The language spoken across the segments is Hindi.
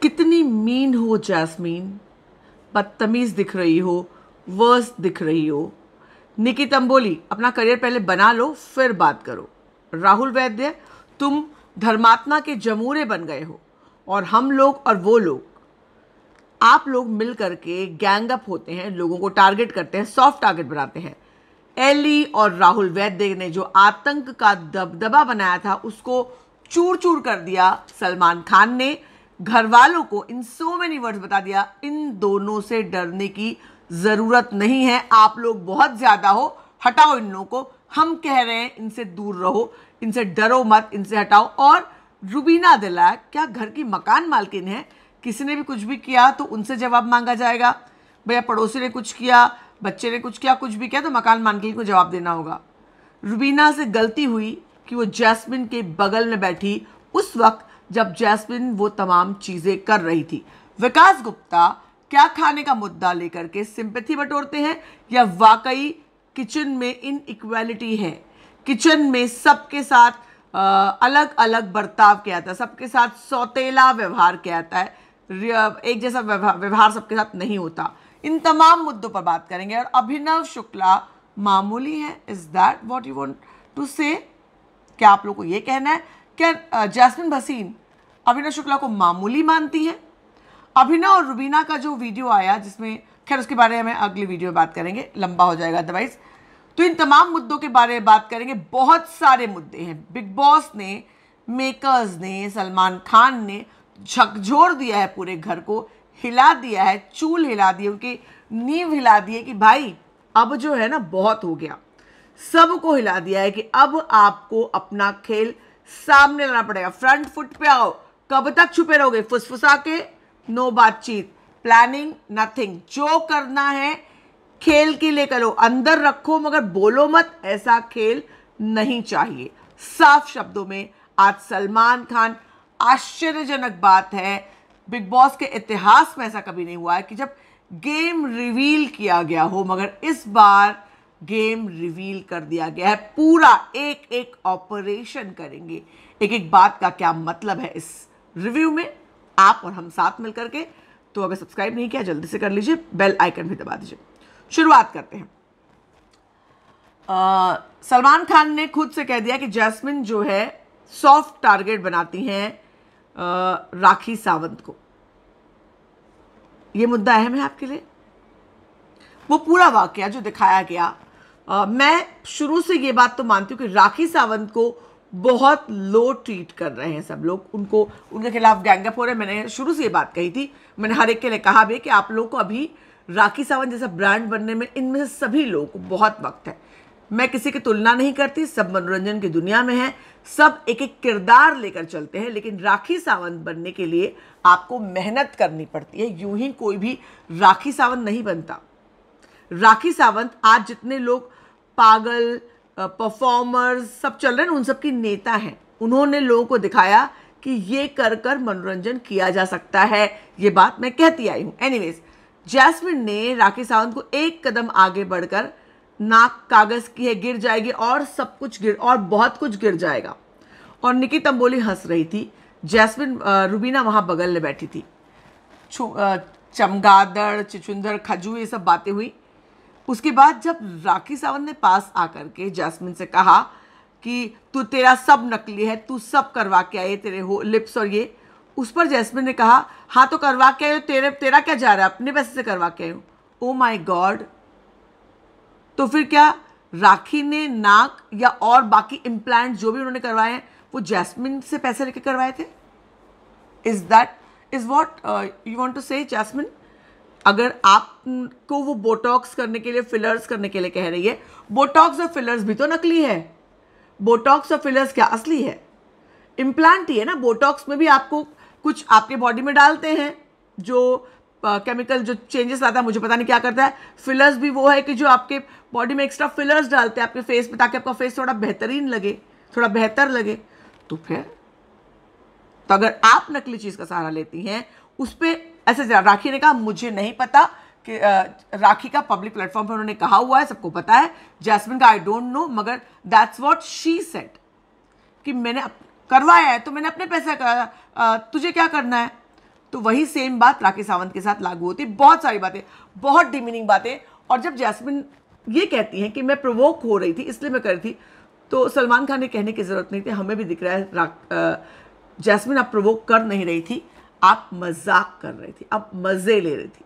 कितनी मीन हो जैस्मीन, बदतमीज दिख रही हो, वर्स दिख रही हो। निकी तंबोली, अपना करियर पहले बना लो फिर बात करो। राहुल वैद्य, तुम धर्मात्मा के जमूरे बन गए हो और हम लोग और वो लोग, आप लोग मिल करके गैंग अप होते हैं, लोगों को टारगेट करते हैं, सॉफ्ट टारगेट बनाते हैं। एली और राहुल वैद्य ने जो आतंक का दबदबा बनाया था उसको चूर चूर कर दिया सलमान खान ने। घर वालों को इन सो मेनी वर्ड्स बता दिया, इन दोनों से डरने की जरूरत नहीं है, आप लोग बहुत ज्यादा हो, हटाओ इन लोगों को, हम कह रहे हैं इनसे दूर रहो, इनसे डरो मत, इनसे हटाओ। और रुबीना दिलैक क्या घर की मकान मालकिन है, किसी ने भी कुछ भी किया तो उनसे जवाब मांगा जाएगा। भैया पड़ोसी ने कुछ किया, बच्चे ने कुछ किया, कुछ भी किया तो मकान मालकिन को जवाब देना होगा। रुबीना से गलती हुई कि वो जैस्मिन के बगल में बैठी उस वक्त जब जैस्मिन वो तमाम चीजें कर रही थी। विकास गुप्ता क्या खाने का मुद्दा लेकर के सिंपैथी बटोरते हैं या वाकई किचन में इनइक्वालिटी है, किचन में सबके साथ अलग अलग बर्ताव किया जाता है, सबके साथ सौतेला व्यवहार किया जाता है, एक जैसा व्यवहार सबके साथ नहीं होता। इन तमाम मुद्दों पर बात करेंगे। और अभिनव शुक्ला मामूली है, is that what you want to say? क्या आप लोग को ये कहना है क्या जैस्मिन भसीन अभिनव शुक्ला को मामूली मानती हैं? अभिनव और रुबीना का जो वीडियो आया, जिसमें खैर उसके बारे में अगली वीडियो में बात करेंगे, लंबा हो जाएगा अदरवाइज। तो इन तमाम मुद्दों के बारे में बात करेंगे। बहुत सारे मुद्दे हैं। बिग बॉस ने, मेकर्स ने, सलमान खान ने झकझोर दिया है, पूरे घर को हिला दिया है, चूल हिला दिए, उनकी नींव हिला दी है कि भाई अब जो है ना बहुत हो गया। सबको हिला दिया है कि अब आपको अपना खेल सामने लाना पड़ेगा, फ्रंट फुट पे आओ। कब तक छुपे रहोगे फुसफुसा के? नो बातचीत, प्लानिंग नथिंग, जो करना है खेल के लिए करो, अंदर रखो मगर बोलो मत, ऐसा खेल नहीं चाहिए। साफ शब्दों में आज सलमान खान, आश्चर्यजनक बात है, बिग बॉस के इतिहास में ऐसा कभी नहीं हुआ है कि जब गेम रिवील किया गया हो, मगर इस बार गेम रिवील कर दिया गया है। पूरा एक एक ऑपरेशन करेंगे, एक एक बात का क्या मतलब है इस रिव्यू में, आप और हम साथ मिलकर के। तो अगर सब्सक्राइब नहीं किया जल्दी से कर लीजिए, बेल आइकन भी दबा दीजिए। शुरुआत करते हैं। सलमान खान ने खुद से कह दिया कि जैस्मिन जो है सॉफ्ट टारगेट बनाती हैं राखी सावंत को। यह मुद्दा अहम है आपके लिए। वो पूरा वाकया जो दिखाया गया, मैं शुरू से ये बात तो मानती हूँ कि राखी सावंत को बहुत लो ट्रीट कर रहे हैं सब लोग, उनको, उनके खिलाफ गैंगअप हो रहे हैं। मैंने शुरू से ये बात कही थी, मैंने हर एक के लिए कहा भी कि आप लोगों को अभी राखी सावंत जैसा ब्रांड बनने में, इनमें से सभी लोगों को बहुत वक्त है। मैं किसी की तुलना नहीं करती, सब मनोरंजन की दुनिया में है, सब एक एक किरदार लेकर चलते हैं, लेकिन राखी सावंत बनने के लिए आपको मेहनत करनी पड़ती है। यूं ही कोई भी राखी सावंत नहीं बनता। राखी सावंत आज जितने लोग पागल परफॉर्मर्स सब चल रहे हैं, उन सब की नेता हैं। उन्होंने लोगों को दिखाया कि ये कर कर मनोरंजन किया जा सकता है। ये बात मैं कहती आई हूं। एनीवेज, जैस्मिन ने राखी सावंत को एक कदम आगे बढ़कर, नाक कागज की है, गिर जाएगी और सब कुछ गिर, और बहुत कुछ गिर जाएगा। और निकी तंबोली हंस रही थी, जैस्मिन, रुबीना वहां बगल में बैठी थी। चमगादड़, चिचुंदर, खजू, ये सब बातें हुई। उसके बाद जब राखी सावंत ने पास आकर के जैस्मिन से कहा कि तू, तेरा सब नकली है, तू सब करवा के आई, तेरे हो लिप्स और ये, उस पर जैस्मिन ने कहा हाँ तो करवा के आए, तेरा क्या जा रहा है, अपने पैसे से करवा के आए हो। Oh my God. तो फिर क्या राखी ने नाक या और बाकी इम्प्लांट जो भी उन्होंने करवाए हैं वो जैस्मिन से पैसे लेके करवाए थे? Is that is what you want to say Jasmin? अगर आपको वो बोटॉक्स करने के लिए, फिलर्स करने के लिए कह रही है, बोटॉक्स और फिलर्स भी तो नकली है। बोटॉक्स और फिलर्स क्या असली है? इम्प्लांट ही है ना। बोटॉक्स में भी आपको कुछ आपके बॉडी में डालते हैं जो केमिकल जो चेंजेस लाता है, मुझे पता नहीं क्या करता है। फिलर्स भी वो है कि जो आपके बॉडी में एक्स्ट्रा फिलर्स डालते हैं आपके फेस पे, ताकि आपका फेस थोड़ा बेहतरीन लगे, थोड़ा बेहतर लगे। तो फिर तो अगर आप नकली चीज का सहारा लेती हैं, उस पर ऐसे राखी ने कहा, मुझे नहीं पता कि राखी का पब्लिक प्लेटफॉर्म पर उन्होंने कहा हुआ है, सबको पता है। जैस्मिन का आई डोंट नो, मगर दैट्स व्हाट शी सेड कि मैंने करवाया है तो मैंने अपने पैसे कराया, तुझे क्या करना है? तो वही सेम बात राखी सावंत के साथ लागू होती। बहुत सारी बातें, बहुत डिमीनिंग बातें। और जब जैस्मिन ये कहती हैं कि मैं प्रोवोक हो रही थी इसलिए मैं कर रही थी, तो सलमान खान ने कहने की ज़रूरत नहीं थी, हमें भी दिख रहा है जैस्मिन आप प्रोवोक कर नहीं रही थी, आप मजाक कर रही थी, आप मज़े ले रही थी।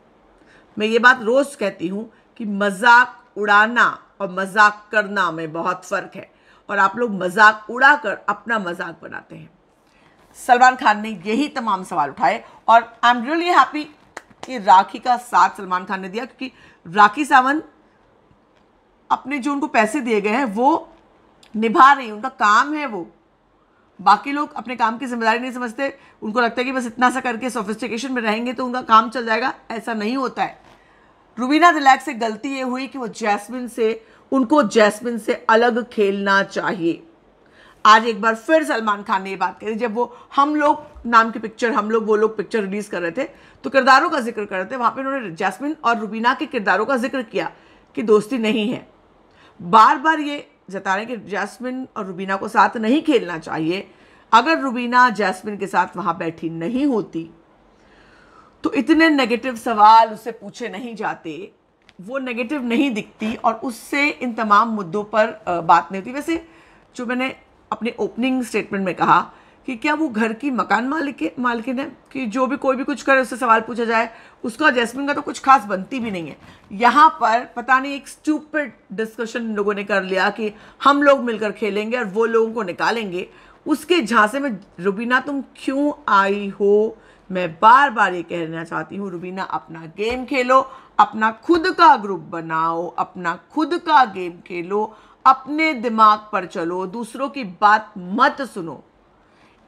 मैं ये बात रोज़ कहती हूँ कि मजाक उड़ाना और मजाक करना में बहुत फ़र्क है, और आप लोग मजाक उड़ाकर अपना मजाक बनाते हैं। सलमान खान ने यही तमाम सवाल उठाए, और आई एम रियली हैप्पी कि राखी का साथ सलमान खान ने दिया, क्योंकि राखी सावंत अपने जो उनको पैसे दिए गए हैं वो निभा रही, उनका काम है वो। बाकी लोग अपने काम की जिम्मेदारी नहीं समझते, उनको लगता है कि बस इतना सा करके सोफिस्टिकेशन में रहेंगे तो उनका काम चल जाएगा। ऐसा नहीं होता है। रुबीना दिलैक से गलती ये हुई कि उनको जैस्मिन से अलग खेलना चाहिए। आज एक बार फिर सलमान खान ने ये बात कही, जब वो हम लोग नाम की पिक्चर, हम लोग वो लोग पिक्चर रिलीज कर रहे थे, तो किरदारों का जिक्र कर रहे थे, वहां पे उन्होंने जैस्मिन और रुबीना के किरदारों का जिक्र किया कि दोस्ती नहीं है। बार बार ये जता रहे कि जैस्मिन और रुबीना को साथ नहीं खेलना चाहिए। अगर रुबीना जैस्मिन के साथ वहां बैठी नहीं होती तो इतने नेगेटिव सवाल उससे पूछे नहीं जाते, वो नेगेटिव नहीं दिखती, और उससे इन तमाम मुद्दों पर बात नहीं होती। वैसे जो मैंने अपने ओपनिंग स्टेटमेंट में कहा कि क्या वो घर की मकान मालिकिन है कि जो भी कोई भी कुछ करे उससे सवाल पूछा जाए, उसका जैस्मिन का तो कुछ खास बनती भी नहीं है। यहाँ पर पता नहीं एक स्टूपिड डिस्कशन लोगों ने कर लिया कि हम लोग मिलकर खेलेंगे और वो लोगों को निकालेंगे। उसके झांसे में रुबीना तुम क्यों आई हो? मैं बार बार ये कहना चाहती हूँ, रुबीना अपना गेम खेलो, अपना खुद का ग्रुप बनाओ, अपना खुद का गेम खेलो, अपने दिमाग पर चलो, दूसरों की बात मत सुनो।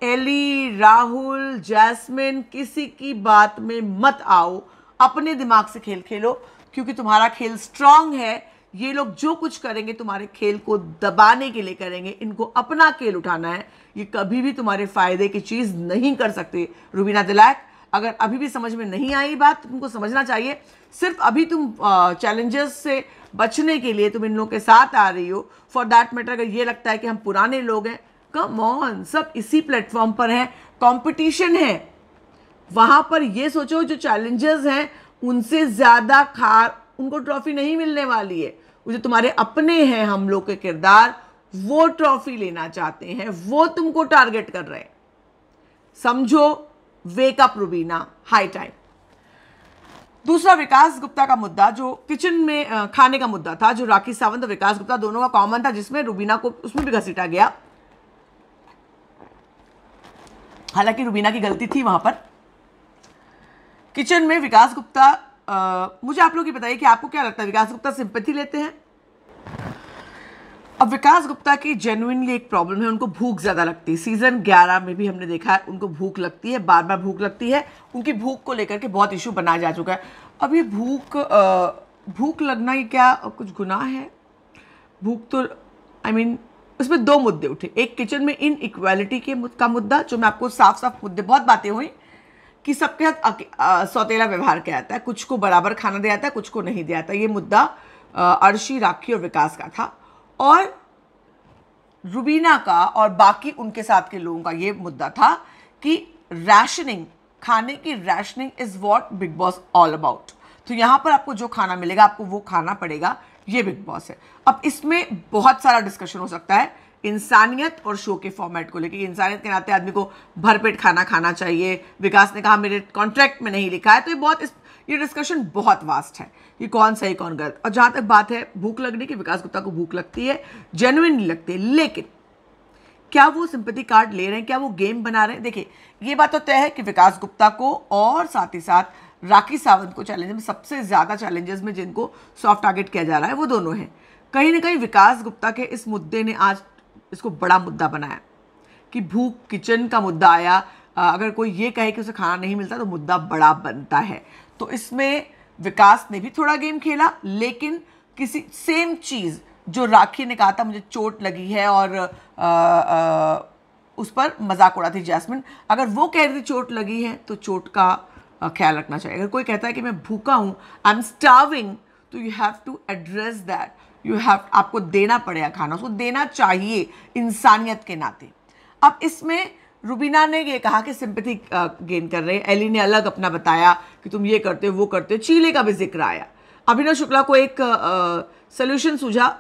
एली, राहुल, जैस्मिन, किसी की बात में मत आओ, अपने दिमाग से खेल खेलो, क्योंकि तुम्हारा खेल स्ट्रांग है। ये लोग जो कुछ करेंगे तुम्हारे खेल को दबाने के लिए करेंगे, इनको अपना खेल उठाना है। ये कभी भी तुम्हारे फायदे की चीज नहीं कर सकते। रुबीना दिलैक, अगर अभी भी समझ में नहीं आई बात, तुमको समझना चाहिए सिर्फ अभी तुम चैलेंजेस से बचने के लिए तुम इन लोगों के साथ आ रही हो। फॉर दैट मैटर अगर ये लगता है कि हम पुराने लोग हैं, कम ऑन, सब इसी प्लेटफॉर्म पर हैं, कंपटीशन है, वहां पर ये सोचो जो चैलेंजर्स हैं उनसे ज्यादा उनको ट्रॉफी नहीं मिलने वाली है। वो जो तुम्हारे अपने हैं, हम लोग के किरदार, वो ट्रॉफी लेना चाहते हैं, वो तुमको टारगेट कर रहे हैं। समझो, wake up Rubina, high time. दूसरा विकास गुप्ता का मुद्दा, जो किचन में खाने का मुद्दा था, जो राखी सावंत और विकास गुप्ता दोनों का कॉमन था, जिसमें रुबीना को उसमें भी घसीटा गया। हालांकि रुबीना की गलती थी वहां पर। किचन में विकास गुप्ता, मुझे आप लोग ये बताइए कि आपको क्या लगता है, विकास गुप्ता सिंपैथी लेते हैं? अब विकास गुप्ता की जेन्युइनली एक प्रॉब्लम है, उनको भूख ज़्यादा लगती है। सीजन 11 में भी हमने देखा है, उनको भूख लगती है, बार बार भूख लगती है। उनकी भूख को लेकर के बहुत इशू बनाया जा चुका है। अब ये भूख लगना ही क्या कुछ गुनाह है? भूख तो उसमें दो मुद्दे उठे। एक किचन में इन इक्वालिटी का मुद्दा, जो मैं आपको साफ साफ मुद्दे, बहुत बातें हुई कि सबके साथ सौतेला व्यवहार किया जाता है, कुछ को बराबर खाना दिया जाता है, कुछ को नहीं दिया जाता। ये मुद्दा अर्शी, राखी और विकास का था, और रुबीना का और बाकी उनके साथ के लोगों का ये मुद्दा था कि रैशनिंग, खाने की rationing is what big boss all about. तो यहाँ पर आपको जो खाना मिलेगा आपको वो खाना पड़ेगा, ये बिग बॉस है। अब इसमें बहुत सारा डिस्कशन हो सकता है इंसानियत और शो के फॉर्मेट को लेकर। इंसानियत के नाते आदमी को भरपेट खाना खाना चाहिए। विकास ने कहा मेरे कॉन्ट्रैक्ट में नहीं लिखा है, तो ये डिस्कशन बहुत वास्ट है कि कौन सही कौन गलत। और जहाँ तक बात है भूख लगने की, विकास गुप्ता को भूख लगती है, जेन्युइनली लगती है, लेकिन क्या वो सिंपैथी कार्ड ले रहे हैं, क्या वो गेम बना रहे हैं? देखिए, ये बात तो तय है कि विकास गुप्ता को और साथ ही साथ राखी सावंत को चैलेंज में, सबसे ज़्यादा चैलेंजेस में जिनको सॉफ्ट टारगेट किया जा रहा है वो दोनों हैं। कहीं ना कहीं विकास गुप्ता के इस मुद्दे ने आज इसको बड़ा मुद्दा बनाया कि भूख, किचन का मुद्दा आया। अगर कोई ये कहे कि उसे खाना नहीं मिलता तो मुद्दा बड़ा बनता है। तो इसमें विकास ने भी थोड़ा गेम खेला, लेकिन किसी सेम चीज़ जो राखी ने कहा था मुझे चोट लगी है और उस पर मजाक उड़ा थी जैस्मिन, अगर वो कह रही थी चोट लगी है तो चोट का ख्याल रखना चाहिए। अगर कोई कहता है कि मैं भूखा हूँ, आई एम स्टार्विंग, तो you have to address that, आपको देना पड़ेगा खाना, उसको देना चाहिए इंसानियत के नाते। अब इसमें रुबीना ने ये कहा कि सिंपैथी गेन कर रहे हैं। एली ने अलग अपना बताया कि तुम ये करते हो वो करते हो। चीले का भी जिक्र आया। अभिनव शुक्ला को एक सोल्यूशन सूझा।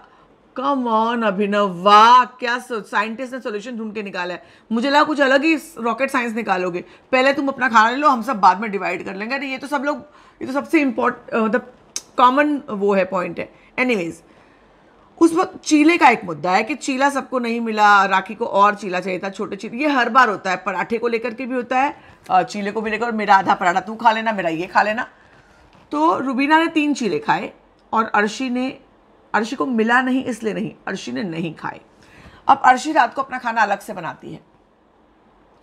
कम ऑन अभिनव, वाह क्या साइंटिस्ट ने सोल्यूशन ढूंढ के निकाला है। मुझे लगा कुछ अलग ही रॉकेट साइंस निकालोगे। पहले तुम अपना खाना ले लो, हम सब बाद में डिवाइड कर लेंगे। ये तो सब लोग, ये तो सबसे इम्पोर्टेंट मतलब कॉमन वो है, पॉइंट है। एनीवेज, उस वक्त चीले का एक मुद्दा है कि चीला सबको नहीं मिला, राखी को और चीला चाहिए था, छोटे चीले। ये हर बार होता है, पराठे को लेकर के भी होता है, चीले को भी लेकर, मेरा आधा पराठा तू खा लेना, मेरा ये खा लेना। तो रुबीना ने 3 चीले खाए और अर्शी को मिला नहीं, इसलिए नहीं, अर्शी ने नहीं खाए। अब अर्शी रात को अपना खाना अलग से बनाती है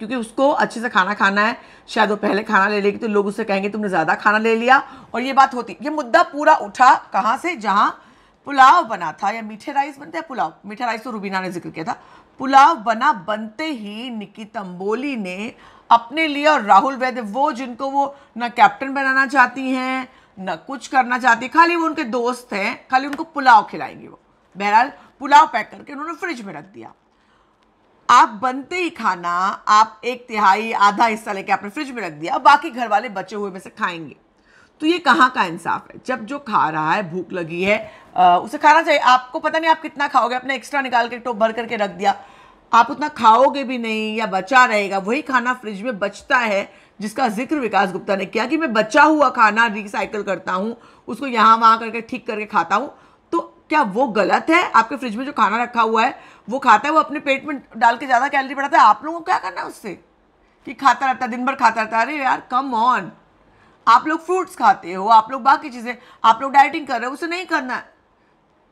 क्योंकि उसको अच्छे से खाना खाना है। शायद वो पहले खाना ले लेगी तो लोग उससे कहेंगे तुमने ज़्यादा खाना ले लिया, और ये बात होती। ये मुद्दा पूरा उठा कहाँ से, जहाँ पुलाव बना था, या मीठे राइस बनते हैं पुलाव, मीठा राइस तो रुबीना ने जिक्र किया था। पुलाव बनते ही निकी तंबोली ने अपने लिए और राहुल वैद्य, वो जिनको वो ना कैप्टन बनाना चाहती हैं ना कुछ करना चाहती, खाली वो उनके दोस्त हैं, खाली उनको पुलाव खिलाएंगे वो। बहरहाल पुलाव पैक करके उन्होंने फ्रिज में रख दिया। आप बनते ही खाना आप 1/3 आधा हिस्सा लेके आपने फ्रिज में रख दिया, बाकी घर वाले बचे हुए में से खाएंगे। तो ये कहाँ का इंसाफ है? जब जो खा रहा है, भूख लगी है, उसे खाना चाहिए। आपको पता नहीं आप कितना खाओगे, आपने एक्स्ट्रा निकाल के टोप भर करके रख दिया, आप उतना खाओगे भी नहीं या बचा रहेगा। वही खाना फ्रिज में बचता है, जिसका जिक्र विकास गुप्ता ने किया कि मैं बचा हुआ खाना रिसाइकिल करता हूँ, उसको यहाँ वहाँ करके ठीक करके खाता हूँ। तो क्या वो गलत है? आपके फ्रिज में जो खाना रखा हुआ है वो खाता है, वो अपने पेट में डाल के ज़्यादा कैलोरी बढ़ाता है। आप लोगों को क्या करना है उससे कि खाता रहता है, दिन भर खाता रहता है? अरे यार कम ऑन, आप लोग फ्रूट्स खाते हो, आप लोग बाकी चीज़ें, आप लोग डाइटिंग कर रहे हो, उसे नहीं करना है।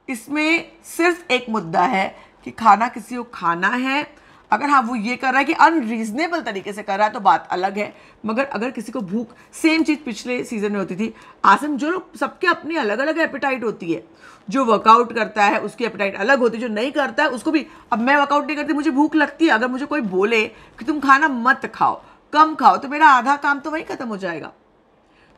इसमें सिर्फ एक मुद्दा है कि खाना किसी को खाना है। अगर हाँ वो ये कर रहा है कि अनरीजनेबल तरीके से कर रहा है तो बात अलग है, मगर अगर किसी को भूख, सेम चीज़ पिछले सीजन में होती थी आसिम, जो सबके अपनी अलग अलग एपेटाइट होती है। जो वर्कआउट करता है उसकी एपेटाइट अलग होती है, जो नहीं करता है उसको भी। अब मैं वर्कआउट नहीं करती, मुझे भूख लगती है, अगर मुझे कोई बोले कि तुम खाना मत खाओ, कम खाओ, तो मेरा आधा काम तो वहीं खत्म हो जाएगा।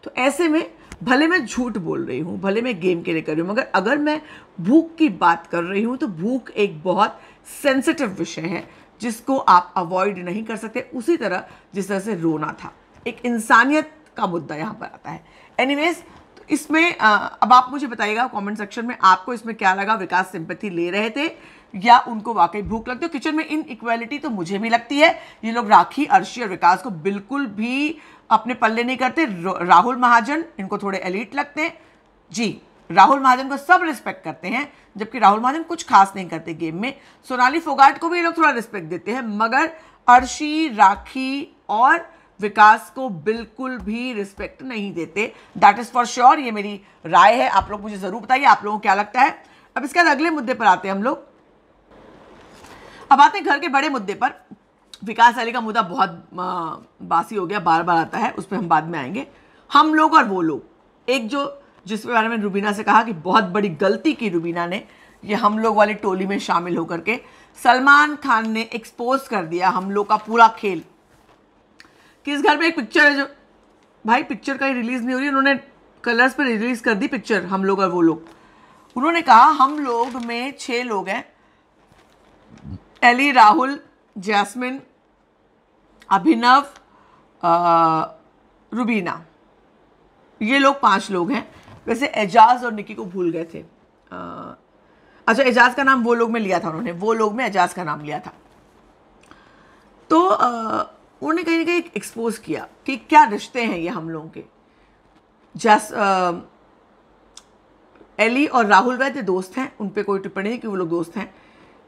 तो ऐसे में भले मैं झूठ बोल रही हूँ, भले मैं गेम के लिए कर रही हूँ, मगर अगर मैं भूख की बात कर रही हूँ तो भूख एक बहुत सेंसिटिव विषय है जिसको आप अवॉइड नहीं कर सकते। उसी तरह जिस तरह से रोना था, एक इंसानियत का मुद्दा यहाँ पर आता है। एनीवेज, तो इसमें अब आप मुझे बताइएगा कमेंट सेक्शन में आपको इसमें क्या लगा। विकास सिंपैथी ले रहे थे या उनको वाकई भूख लगती है? किचन में इन इक्वालिटी तो मुझे भी लगती है। ये लोग राखी, अर्शी और विकास को बिल्कुल भी अपने पल्ले नहीं करते। राहुल महाजन इनको थोड़े एलीट लगते हैं जी, राहुल महाजन को सब रिस्पेक्ट करते हैं, जबकि राहुल महाजन कुछ खास नहीं करते गेम में। सोनाली फोगाट को भी ये लोग थोड़ा रिस्पेक्ट देते हैं, मगर अर्शी, राखी और विकास को बिल्कुल भी रिस्पेक्ट नहीं देते। That is for sure. ये मेरी राय है, आप लोग मुझे जरूर बताइए आप लोगों को क्या लगता है। अब इसके बाद अगले मुद्दे पर आते हैं हम लोग। अब आते हैं घर के बड़े मुद्दे पर। विकास अली का मुद्दा बहुत बासी हो गया, बार बार आता है, उस पर हम बाद में आएंगे। हम लोग और वो लोग, एक जो जिसके बारे में रुबीना से कहा कि बहुत बड़ी गलती की रुबीना ने, ये हम लोग वाली टोली में शामिल होकर के सलमान खान ने एक्सपोज कर दिया हम लोग का पूरा खेल। कि इस घर में एक पिक्चर है जो, भाई पिक्चर कहीं रिलीज नहीं हो रही, उन्होंने कलर्स पर रिलीज कर दी पिक्चर हम लोग और वो लोग। उन्होंने कहा हम लोग में 6 लोग हैं, एली, राहुल, जैस्मिन, अभिनव, रुबीना, ये लोग 5 लोग हैं। वैसे एजाज और निकी को भूल गए थे। अच्छा, एजाज का नाम वो लोग में लिया था उन्होंने, वो लोग में एजाज का नाम लिया था। तो उन्होंने कहीं ना कहीं एक्सपोज किया कि क्या रिश्ते हैं ये हम लोगों के। एली और राहुल वैद्य दोस्त हैं, उन पे कोई टिप्पणी नहीं कि वो लोग दोस्त हैं।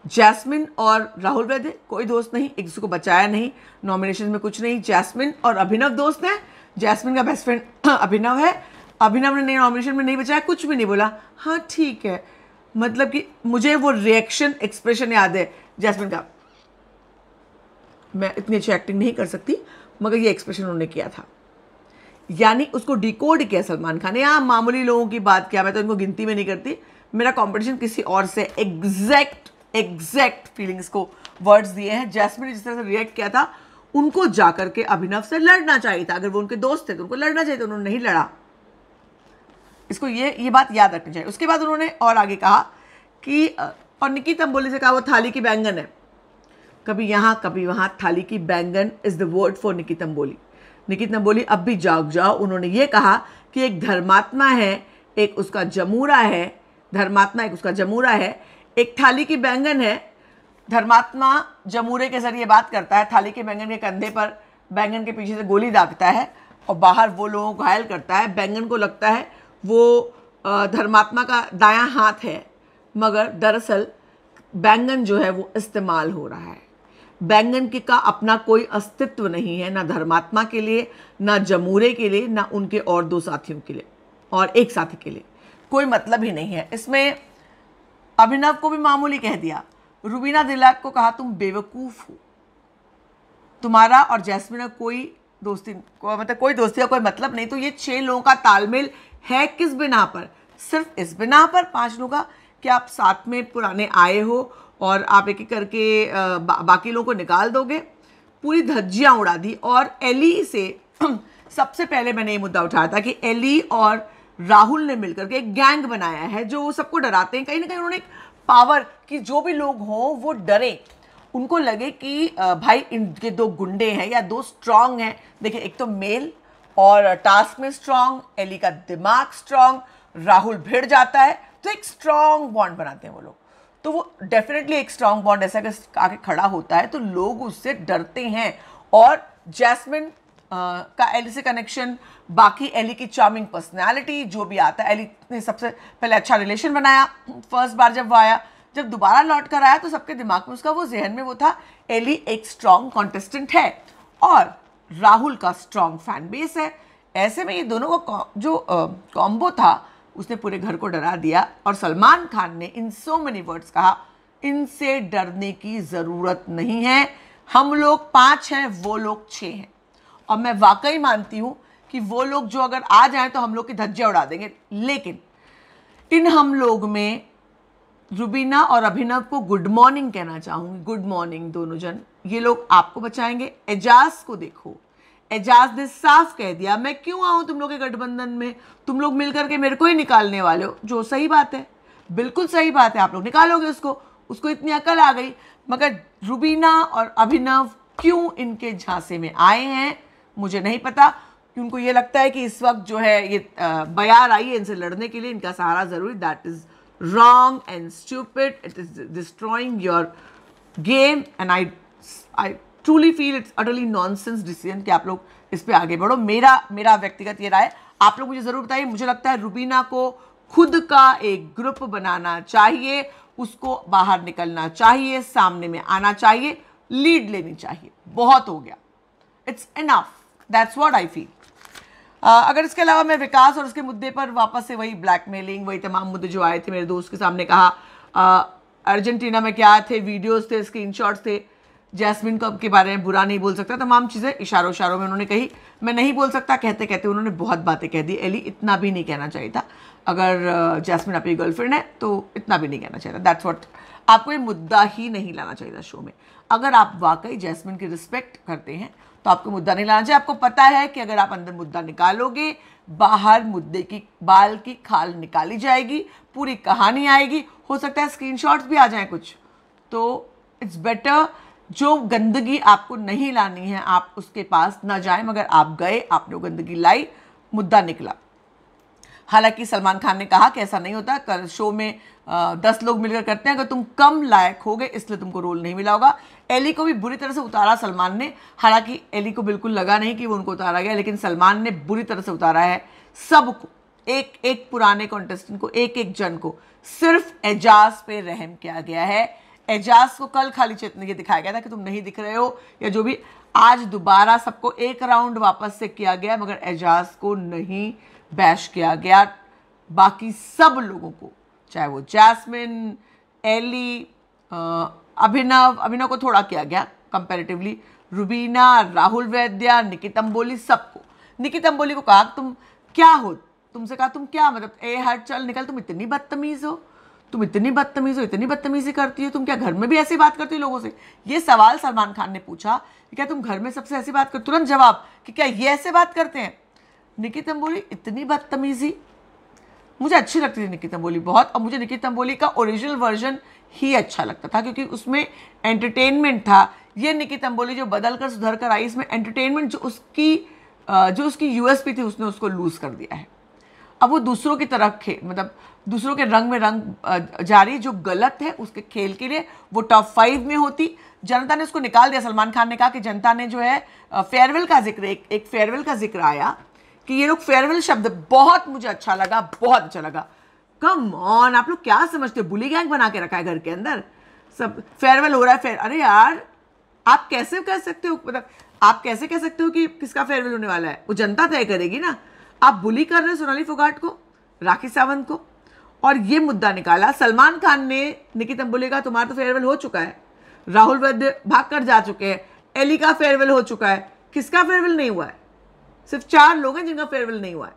जैस्मिन और राहुल वैद्य कोई दोस्त नहीं, एक दूसरे को बचाया नहीं, नॉमिनेशन में कुछ नहीं। जैस्मिन और अभिनव दोस्त हैं, जैस्मिन का बेस्ट फ्रेंड अभिनव है, अभिनव ने नॉमिनेशन में नहीं बचाया, कुछ भी नहीं बोला। हाँ ठीक है, मतलब कि मुझे वो रिएक्शन एक्सप्रेशन याद है जैस्मिन का, मैं इतनी अच्छी एक्टिंग नहीं कर सकती, मगर ये एक्सप्रेशन उन्होंने किया था, यानी उसको डिकोड किया सलमान खान ने। यहाँ मामूली लोगों की बात किया, मैं तो इनको गिनती में नहीं करती, मेरा कॉम्पिटिशन किसी और से। एग्जैक्ट फीलिंग्स को वर्ड्स दिए हैं। जैस्मिन ने जिस तरह से रिएक्ट किया था, उनको जाकर के अभिनव से लड़ना चाहिए था। अगर वो उनके दोस्त थे तो उनको लड़ना चाहिए था, उन्होंने नहीं लड़ा। इसको ये बात याद रखनी चाहिए। उसके बाद उन्होंने और आगे कहा कि, और निकी तंबोली से कहा वो थाली की बैंगन है, कभी यहाँ कभी वहाँ, थाली की बैंगन इज द वर्ड फॉर निकी तंबोली। निकी तंबोली अब भी जाग जाओ। उन्होंने ये कहा कि एक धर्मात्मा है, एक उसका जमूरा है, धर्मात्मा एक उसका जमूरा है, एक थाली की बैंगन है। धर्मात्मा जमूरे के जरिए बात करता है, थाली के बैंगन के कंधे पर बैंगन के पीछे से गोली दागता है और बाहर वो लोगों को घायल करता है। बैंगन को लगता है वो धर्मात्मा का दायां हाथ है, मगर दरअसल बैंगन जो है वो इस्तेमाल हो रहा है। बैंगन की का अपना कोई अस्तित्व नहीं है, ना धर्मात्मा के लिए, ना जमूरे के लिए, ना उनके और 2 साथियों के लिए और एक साथी के लिए। कोई मतलब ही नहीं है। इसमें अभिनव को भी मामूली कह दिया। रुबीना दिलाक को कहा तुम बेवकूफ़ हो, तुम्हारा और जैस्मिन का कोई दोस्ती, मतलब कोई दोस्ती का कोई मतलब नहीं। तो ये 6 लोगों का तालमेल है किस बिना पर? सिर्फ इस बिना पर 5 लोगों का कि आप साथ में पुराने आए हो और आप एक एक करके बाकी लोगों को निकाल दोगे। पूरी धज्जियां उड़ा दी। और एली से सबसे पहले मैंने ये मुद्दा उठाया था कि एली और राहुल ने मिलकर के एक गैंग बनाया है जो सबको डराते हैं। कहीं ना कहीं उन्होंने एक पावर कि जो भी लोग हों वो डरे, उनको लगे कि भाई इनके 2 गुंडे हैं या 2 स्ट्रांग हैं। देखिए, एक तो मेल और टास्क में स्ट्रांग, एली का दिमाग स्ट्रांग, राहुल भिड़ जाता है, तो एक स्ट्रांग बॉन्ड बनाते हैं वो लोग। तो वो डेफिनेटली एक स्ट्रांग बॉन्ड ऐसा आके खड़ा होता है तो लोग उससे डरते हैं। और जैस्मिन का एली से कनेक्शन, बाकी एली की चार्मिंग पर्सनैलिटी, जो भी आता है। एली ने सबसे पहले अच्छा रिलेशन बनाया फर्स्ट बार जब वो आया, जब दोबारा लौट कर आया तो सबके दिमाग में उसका वो जहन में वो था एली एक स्ट्रांग कॉन्टेस्टेंट है और राहुल का स्ट्रांग फैन बेस है। ऐसे में ये दोनों का जो कॉम्बो था उसने पूरे घर को डरा दिया। और सलमान खान ने इन सो मेनी वर्ड्स कहा इनसे डरने की ज़रूरत नहीं है, हम लोग 5 हैं, वो लोग 6 हैं। और मैं वाकई मानती हूँ कि वो लोग जो अगर आ जाएं तो हम लोग की धज्जियां उड़ा देंगे। लेकिन इन हम लोग में रुबीना और अभिनव को गुड मॉर्निंग कहना चाहूँगी। गुड मॉर्निंग दोनों जन, ये लोग आपको बचाएंगे। एजाज को देखो, एजाज ने साफ कह दिया मैं क्यों आऊँ तुम लोग के गठबंधन में, तुम लोग मिलकर के मेरे को ही निकालने वाले हो। जो सही बात है, बिल्कुल सही बात है, आप लोग निकालोगे उसको इतनी अकल आ गई। मगर रुबीना और अभिनव क्यों इनके झांसे में आए हैं मुझे नहीं पता। कि उनको ये लगता है कि इस वक्त जो है ये बयार आई है इनसे लड़ने के लिए, इनका सहारा जरूरी। That is wrong and stupid. It is destroying your game and I truly feel it's utterly nonsense decision कि आप लोग इस पे आगे बढ़ो। मेरा व्यक्तिगत ये राय, आप लोग मुझे ज़रूर बताइए। मुझे लगता है रुबीना को खुद का एक ग्रुप बनाना चाहिए, उसको बाहर निकलना चाहिए, सामने में आना चाहिए, लीड लेनी चाहिए। बहुत हो गया, it's enough, that's what I feel. अगर इसके अलावा मैं विकास और उसके मुद्दे पर वापस से वही ब्लैकमेलिंग, वही तमाम मुद्दे जो आए थे, मेरे दोस्त के सामने कहा अर्जेंटीना में क्या थे, वीडियोस थे, स्क्रीनशॉट्स थे, जैस्मिन को के बारे में बुरा नहीं बोल सकता, तमाम चीज़ें इशारों में उन्होंने कही। मैं नहीं बोल सकता, कहते कहते उन्होंने बहुत बातें कह दी। एली इतना भी नहीं कहना चाहिए था, अगर जैस्मिन आपकी गर्लफ्रेंड है तो इतना भी नहीं कहना चाहिए था। दैट्स व्हाट, आपको ये मुद्दा ही नहीं लाना चाहिए था शो में। अगर आप वाकई जैस्मिन की रिस्पेक्ट करते हैं तो आपको मुद्दा नहीं लाना चाहिए। आपको पता है कि अगर आप अंदर मुद्दा निकालोगे, बाहर मुद्दे की बाल की खाल निकाली जाएगी, पूरी कहानी आएगी, हो सकता है स्क्रीनशॉट्स भी आ जाएं कुछ। तो इट्स बेटर, जो गंदगी आपको नहीं लानी है आप उसके पास ना जाएं, मगर आप गए, आपने गंदगी लाई, मुद्दा निकला। हालांकि सलमान खान ने कहा कि ऐसा नहीं होता, कल शो में 10 लोग मिलकर करते हैं, अगर तुम कम लायक हो गए इसलिए तुमको रोल नहीं मिला होगा। एली को भी बुरी तरह से उतारा सलमान ने, हालांकि एली को बिल्कुल लगा नहीं कि वो उनको उतारा गया, लेकिन सलमान ने बुरी तरह से उतारा है सबको, एक एक पुराने कॉन्टेस्टेंट को, एक एक जन को। सिर्फ एजाज पे रहम किया गया है। एजाज को कल खाली चेतने ये दिखाया गया था कि तुम नहीं दिख रहे हो या जो भी। आज दोबारा सबको एक राउंड वापस से किया गया, मगर एजाज को नहीं बैश किया गया। बाकी सब लोगों को, चाहे वो जैस्मिन, एली, अभिनव को थोड़ा किया गया कंपैरेटिवली, रुबीना, राहुल वैद्या, निकी तंबोली, सबको। निकी तंबोली को कहा तुम क्या हो, तुमसे कहा तुम क्या, मतलब ए हट चल निकल, तुम इतनी बदतमीज हो, तुम इतनी बदतमीज हो, इतनी बदतमीजी करती हो, तुम क्या घर में भी ऐसी बात करती हो लोगों से? ये सवाल सलमान खान ने पूछा कि क्या तुम घर में सबसे ऐसी बात कर, तुरंत जवाब कि क्या ये ऐसे बात करते हैं। निकी तंबोली इतनी बदतमीजी, मुझे अच्छी लगती थी निकी तंबोली बहुत, और मुझे निकी तंबोली का ओरिजिनल वर्जन ही अच्छा लगता था क्योंकि उसमें एंटरटेनमेंट था। ये निकी तंबोली जो बदल कर सुधर कर आई, इसमें एंटरटेनमेंट जो उसकी यूएसपी थी उसने उसको लूज कर दिया है। अब वो दूसरों की तरफ मतलब दूसरों के रंग में रंग जा रही, जो गलत है उसके खेल के लिए वो टॉप 5 में होती। जनता ने उसको निकाल दिया। सलमान खान ने कहा कि जनता ने जो है फेयरवेल का जिक्र, एक फेयरवेल का जिक्र आया कि ये लोग फेयरवेल शब्द, बहुत मुझे अच्छा लगा, बहुत अच्छा लगा। कम ऑन, आप लोग क्या समझते हो, बुली गैंग बना के रखा है घर के अंदर, सब फेयरवेल हो रहा है। अरे यार, आप कैसे कह सकते हो, मतलब आप कैसे कह सकते हो कि किसका फेयरवेल होने वाला है? वो जनता तय करेगी ना। आप बुली कर रहे हो सोनाली फोगाट को, राखी सावंत को, और ये मुद्दा निकाला। सलमान खान ने निकी तंबोली का तुम्हारा तो फेयरवेल हो चुका है, राहुल वैद्य भाग कर जा चुके हैं, एली का फेयरवेल हो चुका है, किसका फेयरवेल नहीं हुआ है? सिर्फ 4 लोग हैं जिनका फेयरवेल नहीं हुआ है,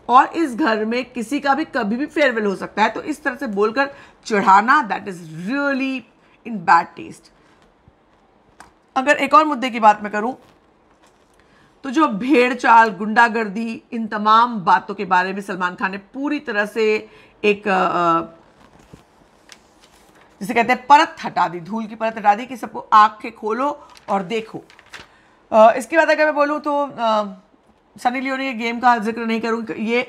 और इस घर में किसी का भी कभी भी फेयरवेल हो सकता है। तो इस तरह से बोलकर चढ़ाना, that is really in bad taste. अगर एक और मुद्दे की बात मैं करूं तो जो भेड़ चाल, गुंडागर्दी, इन तमाम बातों के बारे में सलमान खान ने पूरी तरह से एक जिसे कहते हैं परत हटा दी, धूल की परत हटा दी कि सबको आंखें खोलो और देखो। इसके बाद अगर मैं बोलूँ तो सनी लियोनी के गेम का जिक्र नहीं करूँ। ये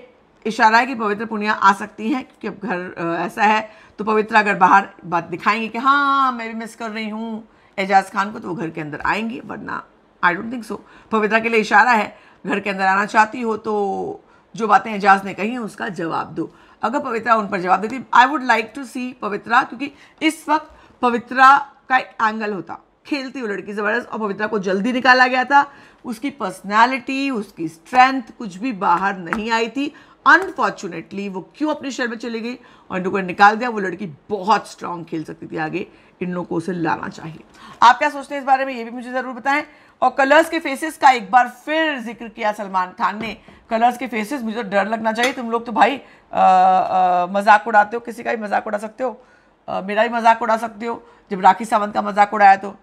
इशारा है कि पवित्र पुनिया आ सकती हैं क्योंकि अब घर ऐसा है, तो पवित्र अगर बाहर बात दिखाएंगे कि हाँ मैं भी मिस कर रही हूँ एजाज खान को, तो वो घर के अंदर आएंगी, वरना आई डोंट थिंक सो। पवित्रा के लिए इशारा है, घर के अंदर आना चाहती हो तो जो बातें एजाज ने कही हैं उसका जवाब दो। अगर पवित्रा उन पर जवाब देती, आई वुड लाइक टू सी पवित्रा, क्योंकि इस वक्त पवित्रा का एक एंगल होता, खेलती वो लड़की ज़बरदस्त, और पवित्रा को जल्दी निकाला गया था। उसकी पर्सनैलिटी, उसकी स्ट्रेंथ कुछ भी बाहर नहीं आई थी। अनफॉर्चुनेटली वो क्यों अपने शहर में चली गई और इनको निकाल दिया। वो लड़की बहुत स्ट्रांग खेल सकती थी आगे, इन लोगों को उसे लाना चाहिए। आप क्या सोचते हैं इस बारे में, ये भी मुझे ज़रूर बताएं। और कलर्स के फेसेस का एक बार फिर जिक्र किया सलमान खान ने। कलर्स के फेसेस, मुझे तो डर लगना चाहिए। तुम लोग तो भाई मजाक उड़ाते हो, किसी का भी मजाक उड़ा सकते हो, मेरा भी मजाक उड़ा सकते हो। जब राखी सावंत का मजाक उड़ाया तो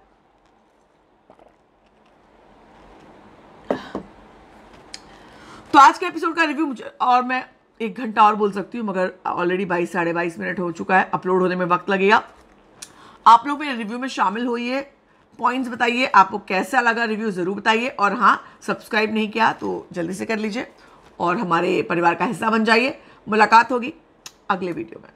आज के एपिसोड का रिव्यू मुझे, और मैं 1 घंटा और बोल सकती हूँ, मगर ऑलरेडी 22 साढ़े 22 मिनट हो चुका है, अपलोड होने में वक्त लगेगा। आप लोग मेरे रिव्यू में शामिल होइए, पॉइंट्स बताइए, आपको कैसा लगा रिव्यू ज़रूर बताइए। और हाँ, सब्सक्राइब नहीं किया तो जल्दी से कर लीजिए और हमारे परिवार का हिस्सा बन जाइए। मुलाकात होगी अगले वीडियो में।